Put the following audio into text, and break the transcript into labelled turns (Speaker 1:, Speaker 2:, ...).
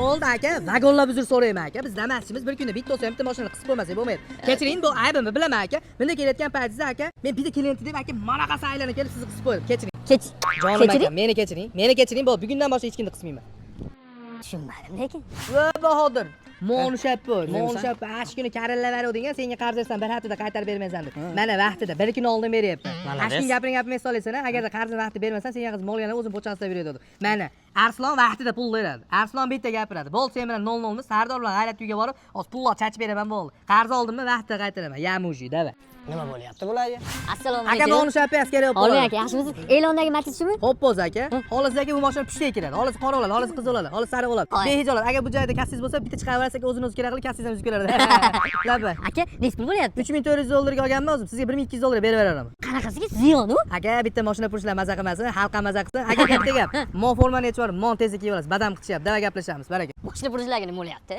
Speaker 1: Bo'ldi aka, vagonlab uzr so'rayman aka. Biz damasimiz bir kunda bitta olsa bitta mashina qisib bo'lmasa bo'lmaydi. Kechiring, bu aybimni bilaman aka. Bunda kelayotgan paytingizda aka, men bitta klient deb aka manaqasi aylanib kelib sizni qisib qo'ydim. Kechiring. Jonim aka, meni kechiring. Meni kechiring, bu bugundan boshqa hech kimni qismayman.
Speaker 2: Tushunmadim lekin.
Speaker 1: Va Bahodir, monshab bu. Monshab ash kuni karillaveruvding, senga qarz bersam bir haftada qaytarib bermaysan deb. Mana vaqtida bir kun oldin beryapti. Ash kun gapirib so'laysan, agarda qarzni vaqtida bermasang, senga qiz molgani o'zim pochtasida beradi dedi. Mana Arslon vaqtida pul beradi. Arslon bitta gapiradi. Bo'ldi, sen bilan 00 ni Sardor bilan g'ayrat uyga borib, hozir pullar chachib beraman bo'ldi. Qarz oldimmi, vaqtida qaytaraman. Yamuji, dava.
Speaker 2: Nima bo'lyapti bularga? Assalomu
Speaker 1: Aka,
Speaker 2: alaykum.
Speaker 1: monshab kerak bo'ldi.
Speaker 2: Oling aka, yaxshimisiz? E'londagi matchmi?
Speaker 1: Xo'p bo'lsa aka, holisidagi bu mashina pushga kiradi. Holisi qora bo'ladi, holisi qiz bo'ladi, holisi sariq bo'ladi. Behij bo'ladi. Agar bu joyda kassangiz bo'lsa, bitta chiqaraversak o'zini o'zi kerak qilib kassangizni o'zi ko'radi. Laba.
Speaker 2: Aka, necha pul bo'lyapti?
Speaker 1: 3400 $ga olganman o'zim. Sizga 1200 $ga beraveraman.
Speaker 2: Qanaqasiga ziyon-u?
Speaker 1: Aka, bitta mashina pushlar maza qilmasin, xalqqa maza qilsin. Aka, katta gap. Mon formani yechib yuborib, mon tezlik kiyib olasiz. Badam qilishyapti. Dava gaplashamiz. Baraka.
Speaker 2: Mashina burjlarga nima bo'lyapti?